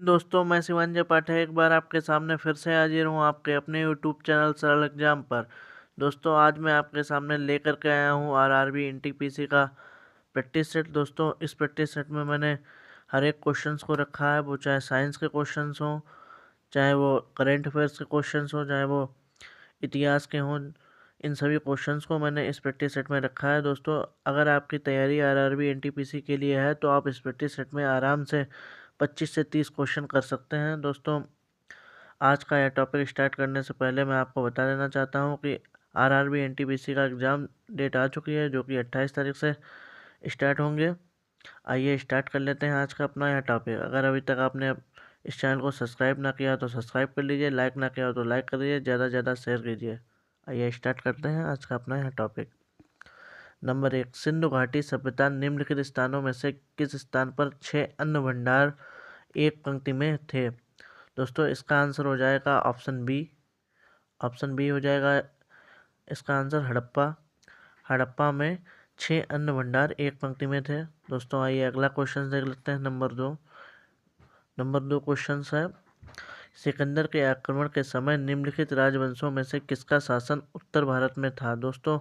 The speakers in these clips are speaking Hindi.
दोस्तों, मैं शिवांजय पाठक एक बार आपके सामने फिर से हाजिर हूँ आपके अपने यूट्यूब चैनल सरल एग्जाम पर। दोस्तों, आज मैं आपके सामने लेकर के आया हूँ आरआरबी एनटीपीसी का प्रैक्टिस सेट। दोस्तों, इस प्रैक्टिस सेट में मैंने हर एक क्वेश्चंस को रखा है, वो चाहे साइंस के क्वेश्चंस हों, चाहे वो करेंट अफेयर्स के क्वेश्चंस हों, चाहे वो इतिहास के हों। इन सभी क्वेश्चंस को मैंने इस प्रैक्टिस सेट में रखा है। दोस्तों, अगर आपकी तैयारी आरआरबी एनटीपीसी के लिए है तो आप इस प्रैक्टिस सेट में आराम से 25 से 30 क्वेश्चन कर सकते हैं। दोस्तों, आज का यह टॉपिक स्टार्ट करने से पहले मैं आपको बता देना चाहता हूं कि आरआरबी एनटीपीसी का एग्ज़ाम डेट आ चुकी है, जो कि 28 तारीख से स्टार्ट होंगे। आइए स्टार्ट कर लेते हैं आज का अपना यह टॉपिक। अगर अभी तक आपने इस चैनल को सब्सक्राइब ना किया तो सब्सक्राइब कर लीजिए, लाइक ना किया हो तो लाइक कर दीजिए, ज़्यादा से ज़्यादा शेयर कीजिए। आइए स्टार्ट करते हैं आज का अपना यह टॉपिक। नंबर 1, सिंधु घाटी सभ्यता निम्नलिखित स्थानों में से किस स्थान पर 6 अन्न भंडार एक पंक्ति में थे? दोस्तों, इसका आंसर हो जाएगा ऑप्शन बी। ऑप्शन बी हो जाएगा इसका आंसर हड़प्पा। हड़प्पा में 6 अन्न भंडार एक पंक्ति में थे। दोस्तों, आइए अगला क्वेश्चन देख लेते हैं। नंबर 2 क्वेश्चन है, सिकंदर के आक्रमण के समय निम्नलिखित राजवंशों में से किसका शासन उत्तर भारत में था? दोस्तों,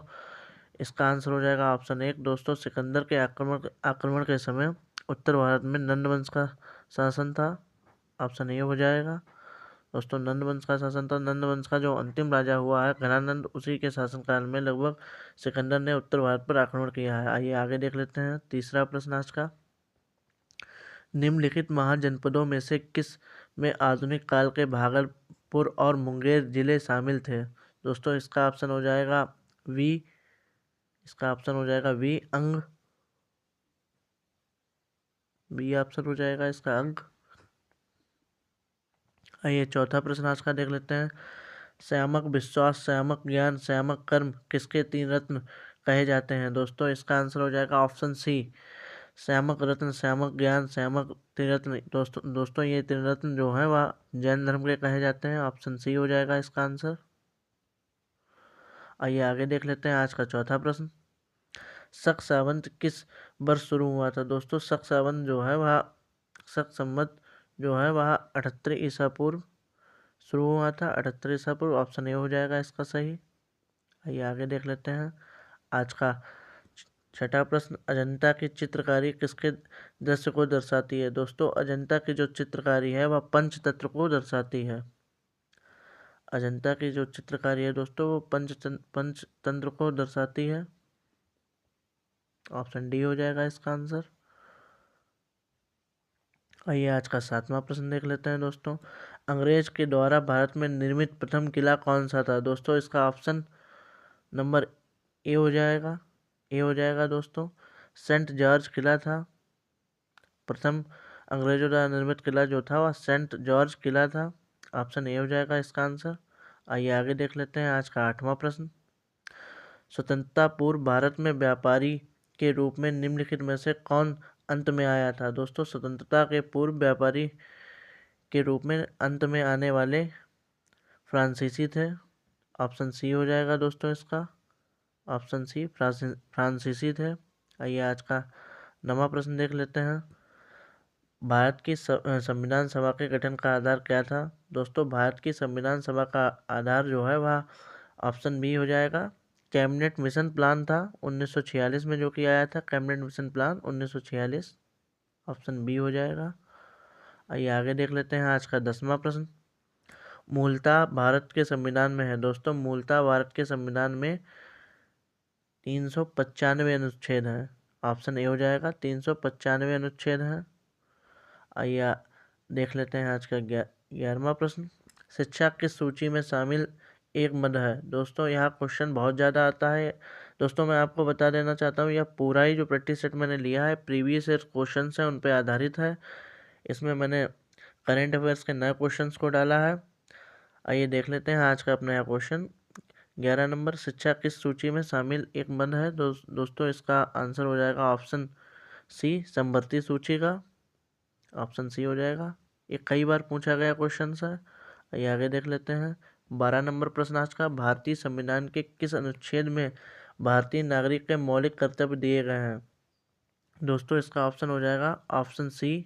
इसका आंसर हो जाएगा ऑप्शन 1। दोस्तों, सिकंदर के आक्रमण के समय उत्तर भारत में नंद वंश का शासन था। ऑप्शन ए हो जाएगा। दोस्तों, नंद वंश का शासन था। नंद वंश का जो अंतिम राजा हुआ है घनानंद, उसी के शासनकाल में लगभग सिकंदर ने उत्तर भारत पर आक्रमण किया है। आइए आगे देख लेते हैं तीसरा प्रश्न आज का। निम्नलिखित महाजनपदों में से किस में आधुनिक काल के भागलपुर और मुंगेर जिले शामिल थे? दोस्तों, इसका ऑप्शन हो जाएगा वी। इसका ऑप्शन हो जाएगा वी अंग। बी ऑप्शन हो जाएगा इसका अंग। आइए चौथा प्रश्न आज का देख लेते हैं। संयमक विश्वास, संयमक ज्ञान, संयमक कर्म किसके 3 रत्न कहे जाते हैं? दोस्तों, इसका आंसर हो जाएगा ऑप्शन सी। संयमक रत्न, संयमक ज्ञान, संयमक त्रिरत्न। दोस्तों, ये त्रिरत्न जो है वह जैन धर्म के कहे जाते हैं। ऑप्शन सी हो जाएगा इसका आंसर। आइए आगे देख लेते हैं आज का चौथा प्रश्न। शक सावंत किस वर्ष शुरू हुआ था? दोस्तों, शक सावंत जो है वह शक संवत जो है वह 78 ईसा पूर्व शुरू हुआ था। 78 ईसा पूर्व। ऑप्शन ए हो जाएगा इसका सही। आइए आगे देख लेते हैं आज का छठा प्रश्न। अजंता की चित्रकारी किसके दृश्य को दर्शाती है? दोस्तों, अजंता की जो चित्रकारी है वह पंचतंत्र को दर्शाती है। अजंता की जो चित्रकारी है दोस्तों वो पंचतंत्र को दर्शाती है। ऑप्शन डी हो जाएगा इसका आंसर। आइए आज का सातवां प्रश्न देख लेते हैं दोस्तों। अंग्रेज के द्वारा भारत में निर्मित प्रथम किला कौन सा था? दोस्तों, इसका ऑप्शन नंबर ए हो जाएगा। ए हो जाएगा दोस्तों, सेंट जॉर्ज किला था। प्रथम अंग्रेजों द्वारा निर्मित किला जो था वह सेंट जॉर्ज किला था। ऑप्शन ए हो जाएगा इसका आंसर। आइए आगे देख लेते हैं आज का आठवां प्रश्न। स्वतंत्रता पूर्व भारत में व्यापारी के रूप में निम्नलिखित में से कौन अंत में आया था? दोस्तों, स्वतंत्रता के पूर्व व्यापारी के रूप में अंत में आने वाले फ्रांसीसी थे। ऑप्शन सी हो जाएगा दोस्तों इसका। ऑप्शन सी फ्रांसीसी थे। आइए आज का नवा प्रश्न देख लेते हैं। भारत की संविधान सभा के गठन का आधार क्या था? दोस्तों, भारत की संविधान सभा का आधार जो है वह ऑप्शन बी हो जाएगा, कैबिनेट मिशन प्लान था 1946 में, जो कि आया था cabinet mission plan 1946। Option B हो जाएगा। आइए आगे देख लेते हैं आज का 10वां प्रश्न। मूलतः भारत के संविधान में है। दोस्तों, मूलतः भारत के संविधान में 395 अनुच्छेद हैं। ऑप्शन ए हो जाएगा, 395 अनुच्छेद हैं। आइए देख लेते हैं आज का 11वां प्रश्न। शिक्षा किस सूची में शामिल एक मद है? दोस्तों, यहाँ क्वेश्चन बहुत ज़्यादा आता है। दोस्तों, मैं आपको बता देना चाहता हूँ यह पूरा ही जो प्रैक्टिस सेट मैंने लिया है प्रीवियस ईयर क्वेश्चन है उन पर आधारित है। इसमें मैंने करेंट अफेयर्स के नए क्वेश्चंस को डाला है। आइए देख लेते हैं आज का अपना यह क्वेश्चन। 11 नंबर, शिक्षा किस सूची में शामिल एक मद है? दोस्तों, इसका आंसर हो जाएगा ऑप्शन सी, समवर्ती सूची का। ऑप्शन सी हो जाएगा। ये कई बार पूछा गया क्वेश्चन है। आइए आगे देख लेते हैं 12 नंबर प्रश्न आज का। भारतीय संविधान के किस अनुच्छेद में भारतीय नागरिक के मौलिक कर्तव्य दिए गए हैं? दोस्तों, इसका ऑप्शन हो जाएगा ऑप्शन सी,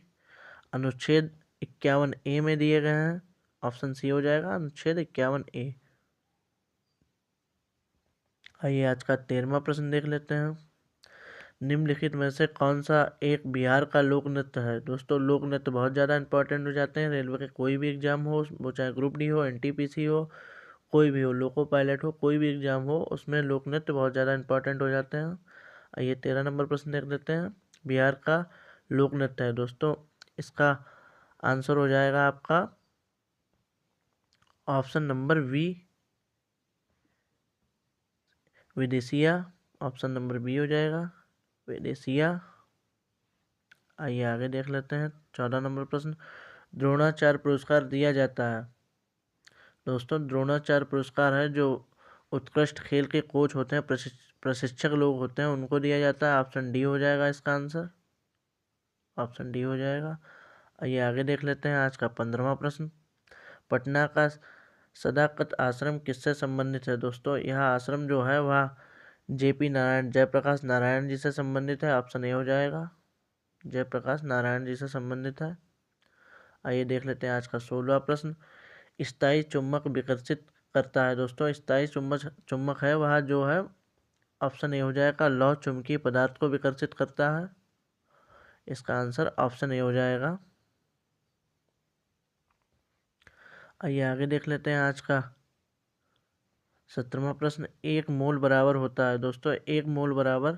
अनुच्छेद 51A में दिए गए हैं। ऑप्शन सी हो जाएगा अनुच्छेद 51A। आइए आज का 13वां प्रश्न देख लेते हैं। निम्नलिखित में से कौन सा एक बिहार का लोक नृत्य है। दोस्तों लोक नृत्य बहुत ज़्यादा इंपॉर्टेंट हो जाते हैं। रेलवे के कोई भी एग्जाम हो, वो चाहे ग्रुप डी हो, एनटीपीसी हो, कोई भी हो, लोको पायलट हो, कोई भी एग्जाम हो, उसमें लोक नृत्य बहुत ज़्यादा इंपॉर्टेंट हो जाते हैं। आइए 13 नंबर प्रश्न देख लेते हैं। बिहार का लोक नृत्य है दोस्तों, इसका आंसर हो जाएगा आपका ऑप्शन नंबर बी, विदेशिया। ऑप्शन नंबर बी हो जाएगा विदेशिया। आइए आगे देख लेते हैं 14 नंबर प्रश्न। द्रोणाचार्य पुरस्कार दिया जाता है। दोस्तों द्रोणाचार्य पुरस्कार है जो उत्कृष्ट खेल के कोच होते हैं, प्रशिक्षक लोग होते हैं, उनको दिया जाता है। ऑप्शन डी हो जाएगा इसका आंसर। ऑप्शन डी हो जाएगा। आइए आगे देख लेते हैं आज का 15वां प्रश्न। पटना का सदाकत आश्रम किससे संबंधित है। दोस्तों यह आश्रम जो है वह जेपी नारायण, जयप्रकाश नारायण जी से संबंधित है। ऑप्शन ए हो जाएगा, जयप्रकाश नारायण जी से संबंधित है। आइए देख लेते हैं आज का 16वां प्रश्न। स्थायी चुंबक विकसित करता है। दोस्तों स्थायी चुंबक है वह जो है, ऑप्शन ए हो जाएगा, लौह चुंबकीय पदार्थ को विकसित करता है। इसका आंसर ऑप्शन ए हो जाएगा। आइए आगे देख लेते हैं आज का 17वां प्रश्न। एक मोल बराबर होता है। दोस्तों एक मोल बराबर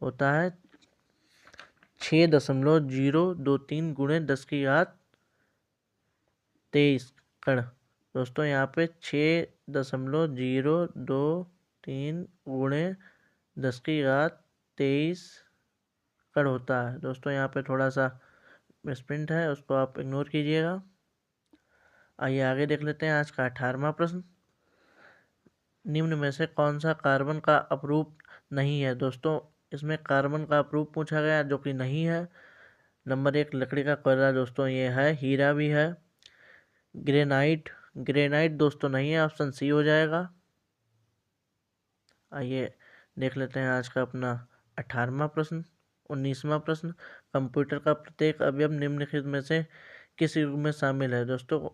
होता है 6.023 गुणे 10⁻23 कण। दोस्तों यहाँ पे 6.023 गुणे 10⁻23 कण होता है। दोस्तों यहाँ पे थोड़ा सा मिसप्रिंट है, उसको आप इग्नोर कीजिएगा। आइए आगे देख लेते हैं आज का 18वां प्रश्न। निम्न में से कौन सा कार्बन का अपरूप नहीं है। दोस्तों इसमें कार्बन का अपरूप पूछा गया जो कि नहीं है। नंबर 1 लकड़ी का कोयला, दोस्तों ये है। हीरा भी है। ग्रेनाइट, ग्रेनाइट दोस्तों नहीं है। ऑप्शन सी हो जाएगा। आइए देख लेते हैं आज का अपना 18वां प्रश्न। 19वां प्रश्न। कंप्यूटर का प्रत्येक अवयव निम्नलिखित में से किस युग में शामिल है। दोस्तों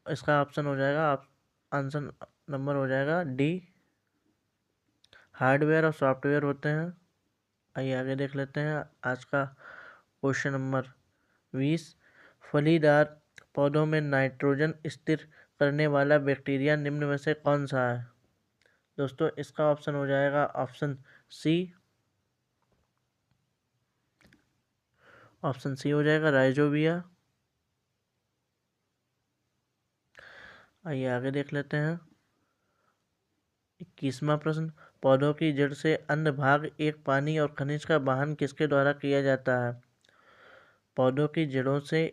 इसका ऑप्शन हो जाएगा, आंसर नंबर हो जाएगा डी, हार्डवेयर और सॉफ्टवेयर होते हैं। आइए आगे देख लेते हैं आज का क्वेश्चन नंबर 20। फलीदार पौधों में नाइट्रोजन स्थिर करने वाला बैक्टीरिया निम्न में से कौन सा है। दोस्तों इसका ऑप्शन हो जाएगा ऑप्शन सी। ऑप्शन सी हो जाएगा राइजोबिया। आइए आगे देख लेते हैं 21वां प्रश्न। पौधों की जड़ से अन्य भाग एक पानी और खनिज का वहन किसके द्वारा किया जाता है। पौधों की जड़ों से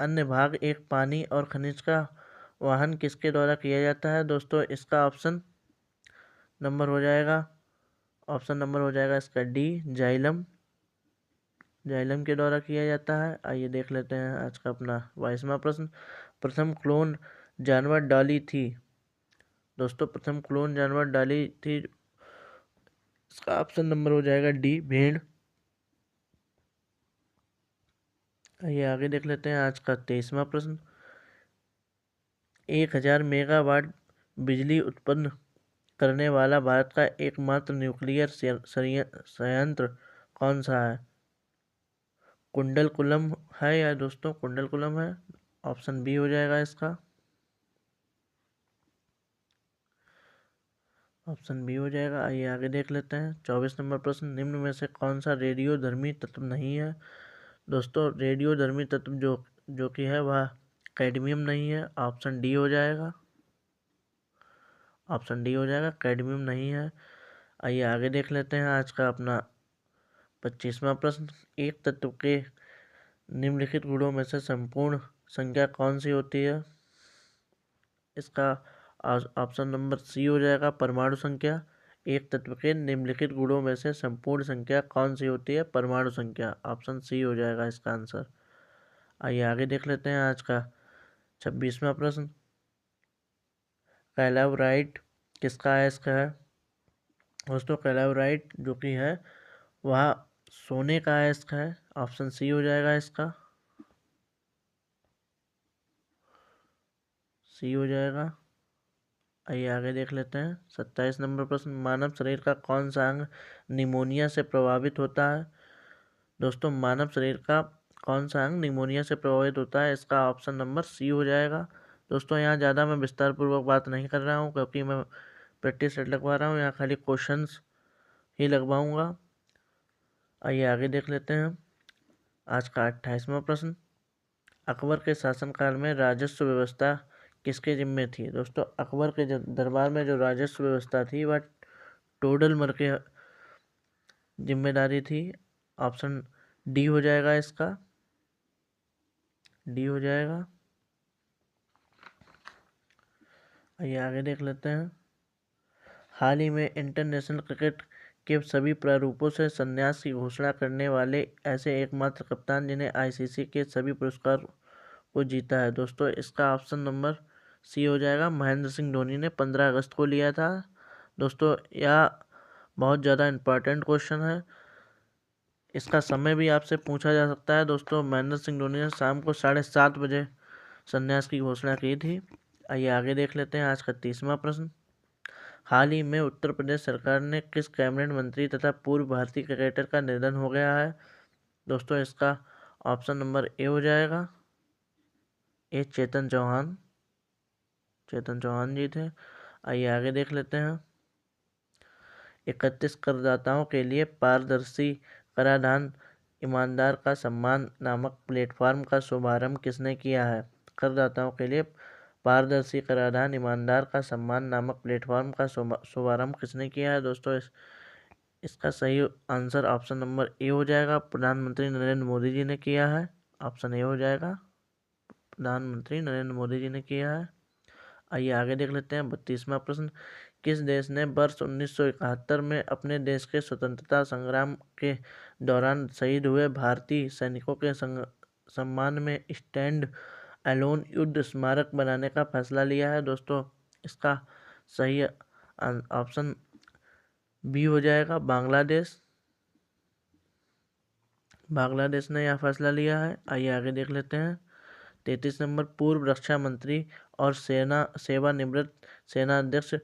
अन्य भाग एक पानी और खनिज का वहन किसके द्वारा किया जाता है। दोस्तों इसका ऑप्शन नंबर हो जाएगा, ऑप्शन नंबर हो जाएगा इसका डी, जाइलम। जाइलम के द्वारा किया जाता है। आइए देख लेते हैं आज का अपना 22वां प्रश्न। प्रथम क्लोन जानवर डॉली थी। दोस्तों प्रथम क्लोन जानवर डॉली थी, इसका ऑप्शन नंबर हो जाएगा डी, भेड़। आइए आगे देख लेते हैं आज का 23वां प्रश्न। 1000 मेगावाट बिजली उत्पन्न करने वाला भारत का एकमात्र न्यूक्लियर संयंत्र कौन सा है। कुंडलकुलम है या दोस्तों कुंडलकुलम है। ऑप्शन बी हो जाएगा इसका, ऑप्शन बी हो जाएगा। आइए आगे देख लेते हैं 24 नंबर प्रश्न। निम्न में से कौन सा रेडियोधर्मी तत्व नहीं है। दोस्तों रेडियोधर्मी तत्व जो कि है वह कैडमियम नहीं है। ऑप्शन डी हो जाएगा, ऑप्शन डी हो जाएगा, कैडमियम नहीं है। आइए आगे देख लेते हैं आज का अपना 25वां प्रश्न। एक तत्व के निम्नलिखित गुणों में से संपूर्ण संख्या कौन सी होती है। इसका ऑप्शन नंबर सी हो जाएगा, परमाणु संख्या। एक तत्व के निम्नलिखित गुणों में से संपूर्ण संख्या कौन सी होती है, परमाणु संख्या। ऑप्शन सी हो जाएगा इसका आंसर। आइए आगे देख लेते हैं आज का 26वां प्रश्न। कैलावराइट किसका अयस्क है। दोस्तों कैलावराइट जो कि है वह सोने का अयस्क है। ऑप्शन सी हो जाएगा इसका। सी हो जाएगा। आइए आगे देख लेते हैं 27 नंबर प्रश्न, मानव शरीर का कौन सा अंग निमोनिया से प्रभावित होता है। दोस्तों मानव शरीर का कौन सा अंग निमोनिया से प्रभावित होता है, इसका ऑप्शन नंबर सी हो जाएगा। दोस्तों यहाँ ज़्यादा मैं विस्तार पूर्वक बात नहीं कर रहा हूँ क्योंकि मैं प्रैक्टिस सेट लगवा रहा हूँ, यहाँ खाली क्वेश्चंस ही लगवाऊंगा। आइए आगे देख लेते हैं आज का 28वां प्रश्न, अकबर के शासनकाल में राजस्व व्यवस्था किसके जिम्मे थी। दोस्तों अकबर के दरबार में जो राजस्व व्यवस्था थी वह टोडरमल के जिम्मेदारी थी। ऑप्शन डी हो जाएगा, इसका डी हो जाएगा। आइए आगे देख लेते हैं, हाल ही में इंटरनेशनल क्रिकेट के सभी प्रारूपों से संन्यास की घोषणा करने वाले ऐसे एकमात्र कप्तान जिन्हें आईसीसी के सभी पुरस्कार को जीता है। दोस्तों इसका ऑप्शन नंबर सी हो जाएगा, महेंद्र सिंह धोनी ने 15 अगस्त को लिया था। दोस्तों यह बहुत ज़्यादा इम्पोर्टेंट क्वेश्चन है, इसका समय भी आपसे पूछा जा सकता है। दोस्तों महेंद्र सिंह धोनी ने शाम को 7:30 बजे संन्यास की घोषणा की थी। आइए आगे देख लेते हैं आज का 30वां प्रश्न, हाल ही में उत्तर प्रदेश सरकार ने किस कैबिनेट मंत्री तथा पूर्व भारतीय क्रिकेटर का निधन हो गया है। दोस्तों इसका ऑप्शन नंबर ए हो जाएगा, ए चेतन चौहान जी थे। आइए आगे देख लेते हैं, 31 करदाताओं के लिए पारदर्शी कराधान ईमानदार का सम्मान नामक प्लेटफॉर्म का शुभारंभ किसने किया है। करदाताओं के लिए पारदर्शी कराधान ईमानदार का सम्मान नामक प्लेटफॉर्म का शुभारंभ किसने किया है। दोस्तों इसका सही आंसर ऑप्शन नंबर ए हो जाएगा, प्रधानमंत्री नरेंद्र मोदी जी ने किया है। ऑप्शन ए हो जाएगा, प्रधानमंत्री नरेंद्र मोदी जी ने किया है। आइए आगे देख लेते हैं 32वां प्रश्न, किस देश ने वर्ष 1971 में अपने देश के स्वतंत्रता संग्राम के दौरान शहीद हुए भारतीय सैनिकों के सम्मान में स्टैंड अलोन युद्ध स्मारक बनाने का फैसला लिया है। दोस्तों इसका सही ऑप्शन बी हो जाएगा, बांग्लादेश ने यह फैसला लिया है। आइए आगे देख लेते हैं 33 नंबर, पूर्व रक्षा मंत्री और सेवानिवृत्त सेनाध्यक्ष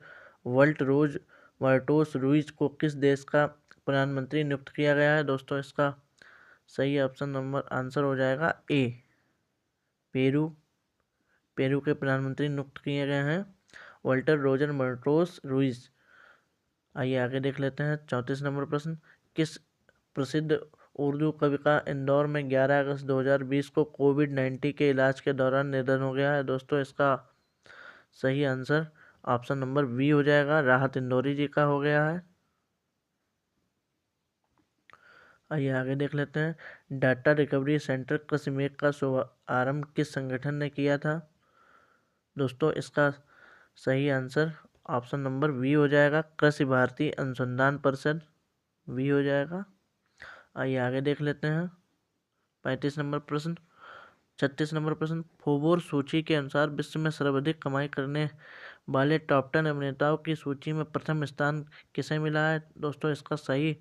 वर्टोस रुइज को किस देश का प्रधानमंत्री नियुक्त किया गया है। दोस्तों इसका सही ऑप्शन नंबर आंसर हो जाएगा ए, पेरू के प्रधानमंत्री नियुक्त किए गए हैं वाल्टर रोजर वर्टोस रुइज। आइए आगे देख लेते हैं 34 नंबर प्रश्न, किस प्रसिद्ध उर्दू कवि का इंदौर में 11 अगस्त 2020 को कोविड-19 के इलाज के दौरान निधन हो गया है। दोस्तों इसका सही आंसर ऑप्शन नंबर बी हो जाएगा, राहत इंदौरी जी का हो गया है। आइए आगे देख लेते हैं, डाटा रिकवरी सेंटर कृषि मेघ का शुभारंभ किस संगठन ने किया था। दोस्तों इसका सही आंसर ऑप्शन नंबर बी हो जाएगा, कृषि भारती अनुसंधान परिषद, बी हो जाएगा। आइए आगे देख लेते हैं 35 नंबर प्रश्न, 36 नंबर प्रश्न, फोर्ब्स सूची के अनुसार विश्व में सर्वाधिक कमाई करने वाले टॉप 10 अभिनेताओं की सूची में प्रथम स्थान किसे मिला है। दोस्तों इसका सही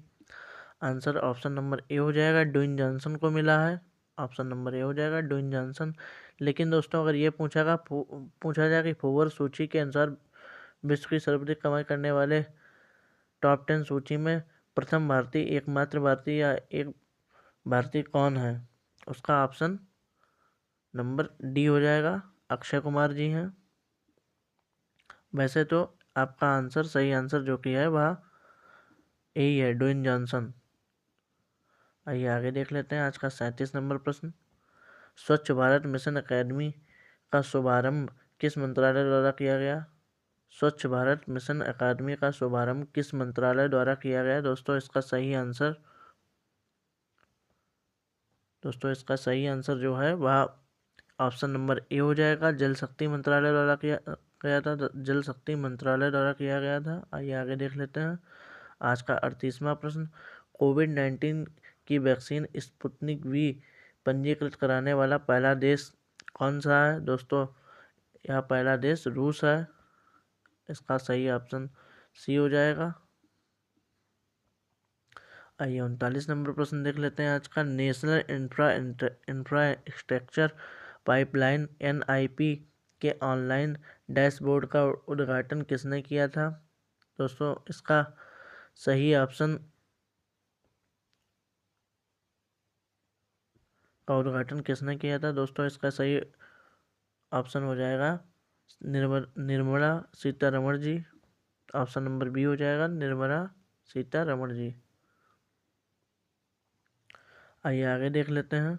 आंसर ऑप्शन नंबर ए हो जाएगा, ड्वेन जॉनसन को मिला है। ऑप्शन नंबर ए हो जाएगा, ड्वेन जॉनसन। लेकिन दोस्तों अगर ये पूछा जाए कि फोर्ब्स सूची के अनुसार विश्व की सर्वाधिक कमाई करने वाले टॉप 10 सूची में प्रथम भारतीय, एकमात्र भारतीय या एक भारतीय कौन है, उसका ऑप्शन नंबर डी हो जाएगा, अक्षय कुमार जी हैं। वैसे तो आपका आंसर सही आंसर जो कि है वह यही है, ड्वेन जॉनसन। आइए आगे देख लेते हैं आज का 37 नंबर प्रश्न, स्वच्छ भारत मिशन अकेडमी का शुभारंभ किस मंत्रालय द्वारा किया गया। स्वच्छ भारत मिशन अकादमी का शुभारंभ किस मंत्रालय द्वारा किया गया। दोस्तों इसका सही आंसर जो है वह ऑप्शन नंबर ए हो जाएगा, जल शक्ति मंत्रालय द्वारा किया गया था। जल शक्ति मंत्रालय द्वारा किया गया था। आइए आगे देख लेते हैं आज का 38वां प्रश्न, कोविड-19 की वैक्सीन स्पुतनिक वी पंजीकृत कराने वाला पहला देश कौन सा है। दोस्तों यह पहला देश रूस है। इसका सही ऑप्शन सी हो जाएगा। आइए 39 नंबर प्रश्न देख लेते हैं आज का, नेशनल इंफ्रास्ट्रक्चर पाइपलाइन NIP के ऑनलाइन डैशबोर्ड का उद्घाटन किसने किया था? दोस्तों इसका सही ऑप्शन का उद्घाटन किसने किया था? दोस्तों इसका सही ऑप्शन हो जाएगा Nirmala Sitharaman ji. Option number B हो जाएगा निर्मला सीतारमण जी। आइए आगे देख लेते हैं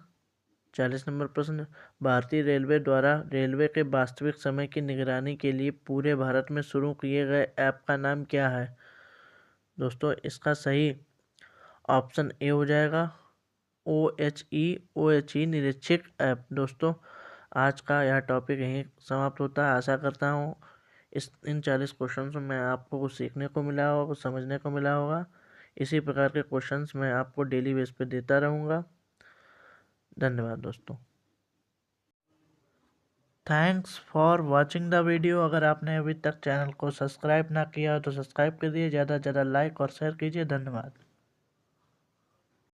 40 नंबर प्रश्न। भारतीय रेलवे द्वारा रेलवे के वास्तविक समय की निगरानी के लिए पूरे भारत में शुरू किए गए ऐप का नाम क्या है? दोस्तों इसका सही ऑप्शन ए हो जाएगा OHE निरीक्षक ऐप। दोस्तों आज का यह टॉपिक यहीं समाप्त होता है। आशा करता हूँ इन 40 क्वेश्चंस में आपको कुछ सीखने को मिला होगा, कुछ समझने को मिला होगा। इसी प्रकार के क्वेश्चंस मैं आपको डेली बेस पे देता रहूँगा। धन्यवाद दोस्तों। Thanks for watching the video. अगर आपने अभी तक चैनल को सब्सक्राइब ना किया हो तो सब्सक्राइब कर दिए, ज़्यादा से ज़्यादा लाइक और शेयर कीजिए। धन्यवाद।